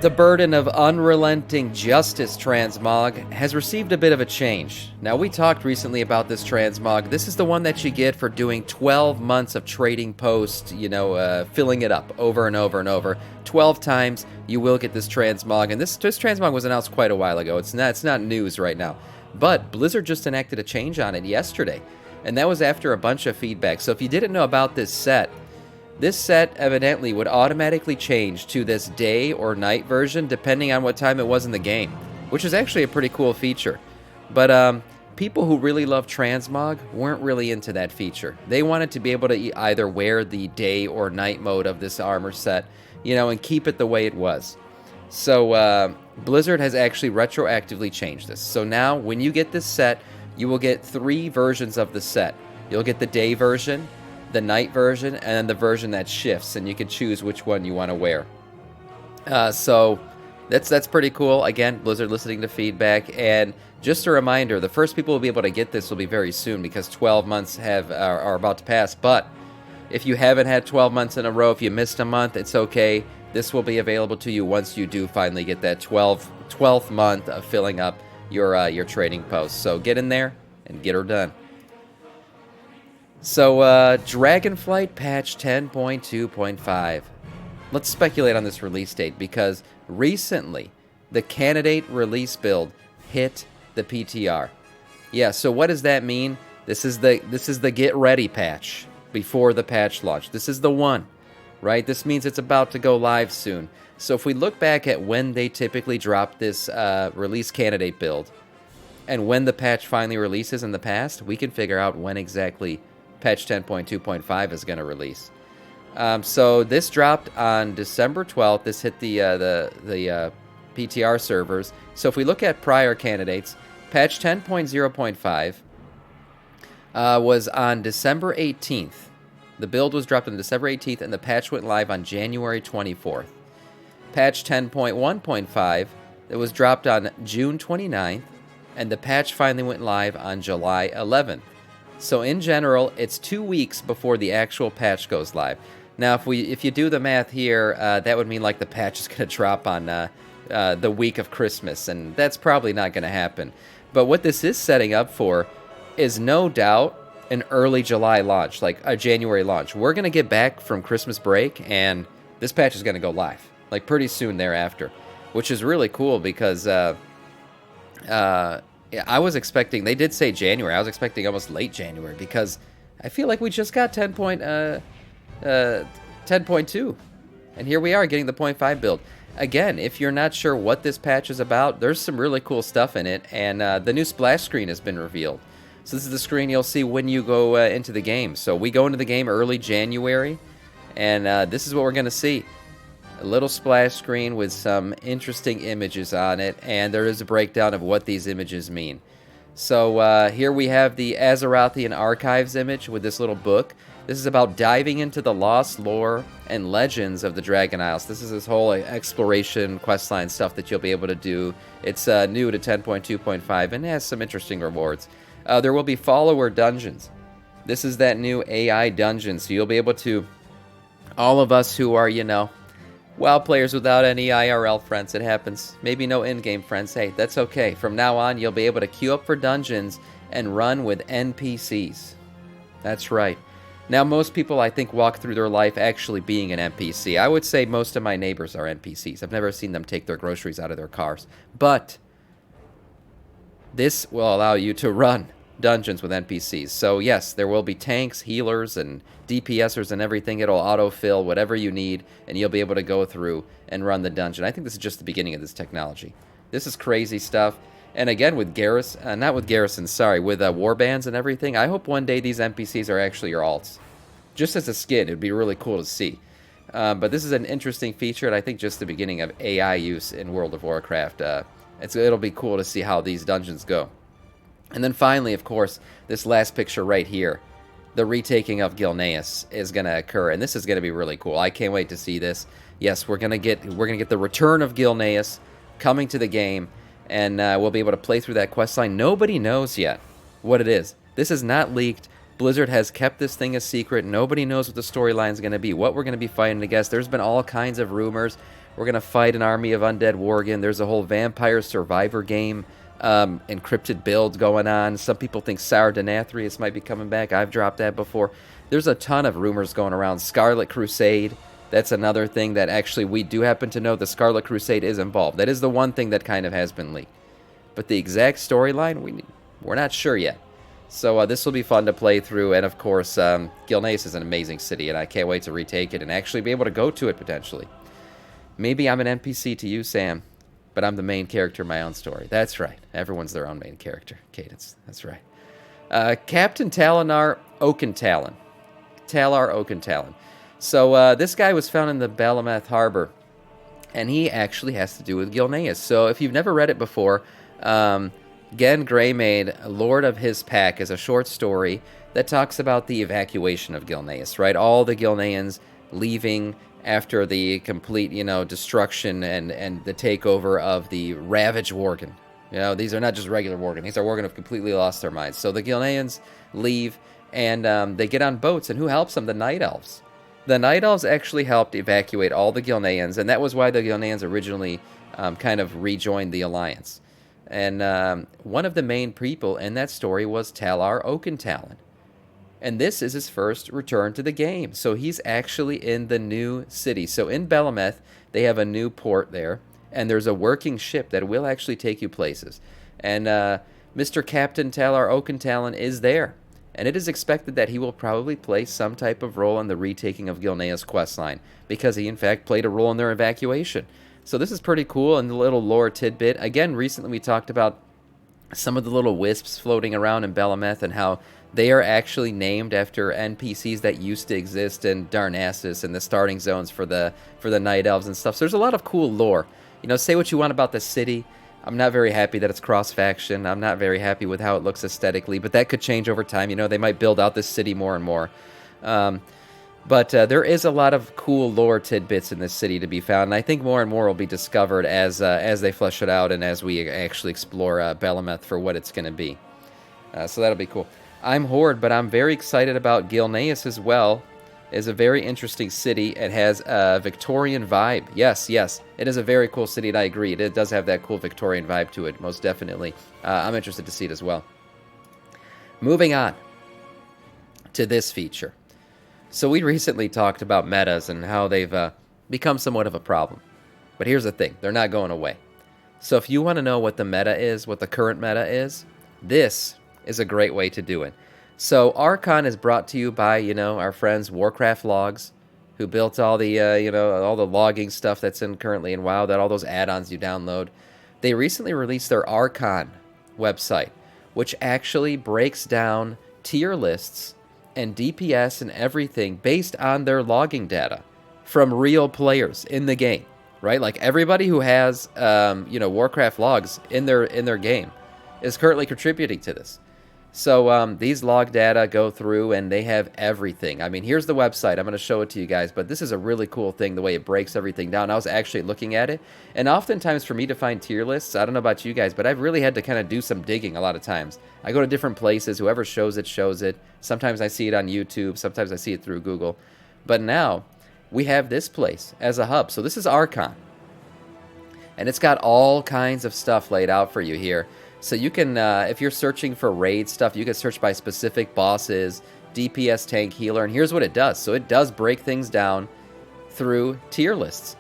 The burden of unrelenting justice transmog has received a bit of a change. Now, we talked recently about this transmog. This is the one that you get for doing 12 months of trading post, filling it up over and over and over. 12 times you will get this transmog, and this transmog was announced quite a while ago. It's not news right now. But Blizzard just enacted a change on it yesterday, and that was after a bunch of feedback. So if you didn't know about this set evidently would automatically change to this day or night version depending on what time it was in the game, which is actually a pretty cool feature. But people who really love transmog weren't really into that feature. They wanted to be able to either wear the day or night mode of this armor set, and keep it the way it was. So Blizzard has actually retroactively changed this. So now when you get this set, you will get 3 versions of the set. You'll get the day version, the night version, and then the version that shifts, and you can choose which one you want to wear. So that's pretty cool. Again, Blizzard listening to feedback, and just a reminder, the first people will be able to get this will be very soon because 12 months are about to pass. But if you haven't had 12 months in a row, if you missed a month, it's okay. This will be available to you once you do finally get that 12th month of filling up your trading posts. So get in there and get her done. So, Dragonflight patch 10.2.5. Let's speculate on this release date because recently the candidate release build hit the PTR. Yeah, so what does that mean? This is the get ready patch before the patch launch. This is the one, right? This means it's about to go live soon. So if we look back at when they typically drop this release candidate build and when the patch finally releases in the past, we can figure out when exactly patch 10.2.5 is going to release. So this dropped on December 12th. This hit the PTR servers. So if we look at prior candidates, patch 10.0.5 was on December 18th. The build was dropped on December 18th, and the patch went live on January 24th. Patch 10.1.5, it was dropped on June 29th, and the patch finally went live on July 11th. So in general, it's 2 weeks before the actual patch goes live. Now, if you do the math here, that would mean like the patch is going to drop on the week of Christmas, and that's probably not going to happen. But what this is setting up for is no doubt an early July launch, like a January launch. We're going to get back from Christmas break, and this patch is going to go live, like pretty soon thereafter, which is really cool because yeah, I was expecting, they did say January. I was expecting almost late January because I feel like we just got 10.2. And here we are getting the 0.5 build. Again, if you're not sure what this patch is about, there's some really cool stuff in it. And the new splash screen has been revealed. So this is the screen you'll see when you go into the game. So we go into the game early January. And this is what we're going to see. A little splash screen with some interesting images on it, and there is a breakdown of what these images mean. So here we have the Azerothian Archives image with this little book. This is about diving into the lost lore and legends of the Dragon Isles. This is this whole exploration questline stuff that you'll be able to do. It's new to 10.2.5 and has some interesting rewards. There will be follower dungeons. This is that new AI dungeon, so you'll be able to, all of us who are, WoW players without any IRL friends, it happens. Maybe no in-game friends. Hey, that's okay. From now on, you'll be able to queue up for dungeons and run with NPCs. That's right. Now, most people, I think, walk through their life actually being an NPC. I would say most of my neighbors are NPCs. I've never seen them take their groceries out of their cars. But this will allow you to run dungeons with NPCs. So yes, there will be tanks, healers, and DPSers and everything. It'll autofill whatever you need, and you'll be able to go through and run the dungeon. I think this is just the beginning of this technology. This is crazy stuff. And again, with Garrison, not with Garrison, sorry, with warbands and everything, I hope one day these NPCs are actually your alts. Just as a skin, it'd be really cool to see. But this is an interesting feature, and I think just the beginning of AI use in World of Warcraft. It'll be cool to see how these dungeons go. And then finally, of course, this last picture right here, the retaking of Gilneas is going to occur, and this is going to be really cool. I can't wait to see this. Yes, we're going to get the return of Gilneas coming to the game, and we'll be able to play through that questline. Nobody knows yet what it is. This is not leaked. Blizzard has kept this thing a secret. Nobody knows what the storyline is going to be, what we're going to be fighting against. There's been all kinds of rumors. We're going to fight an army of undead worgen. There's a whole vampire survivor game, encrypted build going on. Some people think Sour Denathrius might be coming back. I've dropped that before. There's a ton of rumors going around. Scarlet Crusade, that's another thing that actually we do happen to know the Scarlet Crusade is involved. That is the one thing that kind of has been leaked. But the exact storyline, we're not sure yet. So this will be fun to play through. And of course, Gilneas is an amazing city, and I can't wait to retake it and actually be able to go to it potentially. Maybe I'm an NPC to you, Sam, but I'm the main character in my own story. That's right. Everyone's their own main character. Cadence. That's right. Captain Talar Oakentalon. Talar Oakentalon. So this guy was found in the Balameth Harbor, and he actually has to do with Gilneas. So if you've never read it before, Gen Greymade, Lord of His Pack, is a short story that talks about the evacuation of Gilneas, right? All the Gilneans leaving after the complete, destruction and the takeover of the Ravage Worgen. These are not just regular Worgen. These are Worgen who have completely lost their minds. So the Gilneans leave, and they get on boats, and who helps them? The Night Elves. The Night Elves actually helped evacuate all the Gilneans, and that was why the Gilneans originally kind of rejoined the Alliance. And one of the main people in that story was Talar Oakentalon. And this is his first return to the game. So he's actually in the new city. So in Balameth, they have a new port there, and there's a working ship that will actually take you places. And Mr. Captain Talar Oakentalon is there. And it is expected that he will probably play some type of role in the retaking of Gilneas' questline, because he, in fact, played a role in their evacuation. So this is pretty cool, and the little lore tidbit. Again, recently we talked about some of the little wisps floating around in Balameth and how they are actually named after NPCs that used to exist in Darnassus and the starting zones for the Night Elves and stuff. So there's a lot of cool lore. Say what you want about the city. I'm not very happy that it's cross-faction. I'm not very happy with how it looks aesthetically, but that could change over time. They might build out this city more and more. But there is a lot of cool lore tidbits in this city to be found, and I think more and more will be discovered as they flesh it out and as we actually explore Balameth for what it's going to be. So that'll be cool. I'm Horde, but I'm very excited about Gilneas as well. It's a very interesting city. It has a Victorian vibe. Yes, it is a very cool city, and I agree. It does have that cool Victorian vibe to it, most definitely. I'm interested to see it as well. Moving on to this feature. So we recently talked about metas and how they've become somewhat of a problem. But here's the thing. They're not going away. So if you want to know what the meta is, what the current meta is, this is a great way to do it. So Archon is brought to you by, our friends Warcraft Logs, who built all the, all the logging stuff that's currently in WoW, all those add-ons you download. They recently released their Archon website, which actually breaks down tier lists and DPS and everything based on their logging data from real players in the game, right? Like everybody who has, Warcraft Logs in their game is currently contributing to this. So these log data go through, and they have everything. I mean, here's the website. I'm going to show it to you guys, but this is a really cool thing, the way it breaks everything down. I was actually looking at it, and oftentimes for me to find tier lists, I don't know about you guys, but I've really had to kind of do some digging a lot of times. I go to different places. Whoever shows it, shows it. Sometimes I see it on YouTube. Sometimes I see it through Google. But now we have this place as a hub. So this is Archon, and it's got all kinds of stuff laid out for you here. So you can, if you're searching for raid stuff, you can search by specific bosses, DPS, tank, healer, and here's what it does. So it does break things down through tier lists.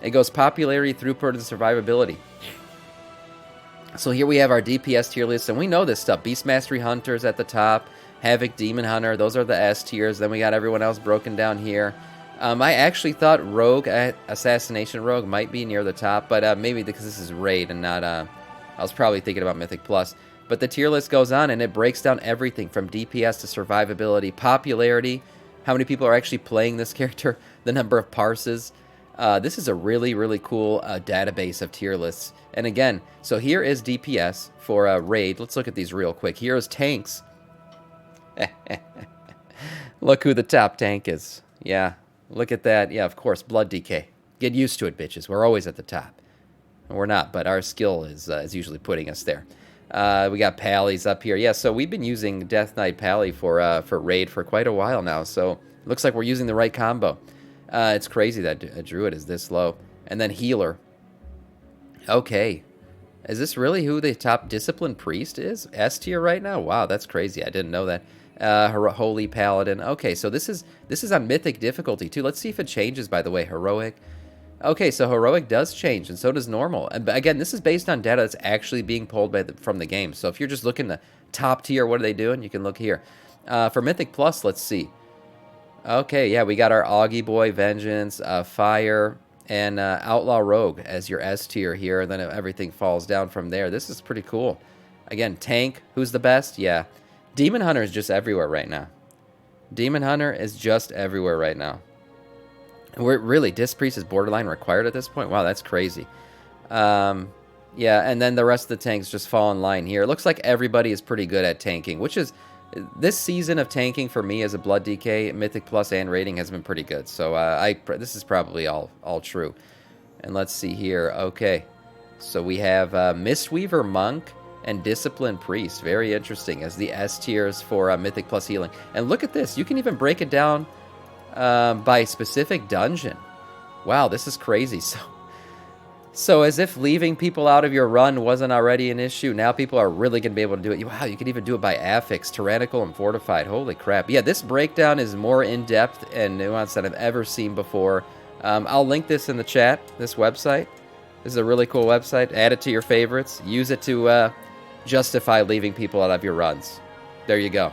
It goes popularity, throughput, and survivability. So here we have our DPS tier list, and we know this stuff. Beast Mastery Hunters at the top, Havoc, Demon Hunter, those are the S tiers. Then we got everyone else broken down here. I actually thought Rogue, Assassination Rogue, might be near the top, but maybe because this is raid and not... I was probably thinking about Mythic Plus. But the tier list goes on, and it breaks down everything from DPS to survivability, popularity, how many people are actually playing this character, the number of parses. This is a really, really cool database of tier lists. And again, so here is DPS for raid. Let's look at these real quick. Here is tanks. Look who the top tank is. Yeah, look at that. Yeah, of course, Blood Decay. Get used to it, bitches. We're always at the top. We're not, but our skill is usually putting us there. We got Pallies up here. Yeah, so we've been using Death Knight Pally for raid for quite a while now, so it looks like we're using the right combo. It's crazy that a Druid is this low. And then healer. Okay. Is this really who the top discipline priest is? S tier right now? Wow, that's crazy. I didn't know that. Holy paladin. Okay, so this is on mythic difficulty too. Let's see if it changes, by the way. Heroic. Okay, so heroic does change, and so does normal. And again, this is based on data that's actually being pulled from the game. So if you're just looking the top tier, what are they doing? You can look here. For mythic plus, let's see. Okay, yeah, we got our Augie Boy, Vengeance, Fire, and Outlaw Rogue as your S tier here, and then everything falls down from there. This is pretty cool. Again, Tank, who's the best? Yeah. Demon Hunter is just everywhere right now. Demon Hunter is just everywhere right now. We're really, Disc Priest is borderline required at this point? Wow, that's crazy. Yeah, and then the rest of the tanks just fall in line here. It looks like everybody is pretty good at tanking, which is... This season of tanking for me as a Blood DK, Mythic Plus and rating has been pretty good. So this is probably all true. And let's see here. Okay. So we have Mistweaver Monk and Discipline Priest. Very interesting as the S tiers for Mythic Plus healing. And look at this. You can even break it down by specific dungeon. Wow, this is crazy. So as if leaving people out of your run wasn't already an issue, now people are really going to be able to do it. Wow, you can even do it by affix, tyrannical, and fortified. Holy crap. Yeah, this breakdown is more in-depth and nuanced than I've ever seen before. I'll link this in the chat, this website. This is a really cool website. Add it to your favorites. Use it to justify leaving people out of your runs. There you go.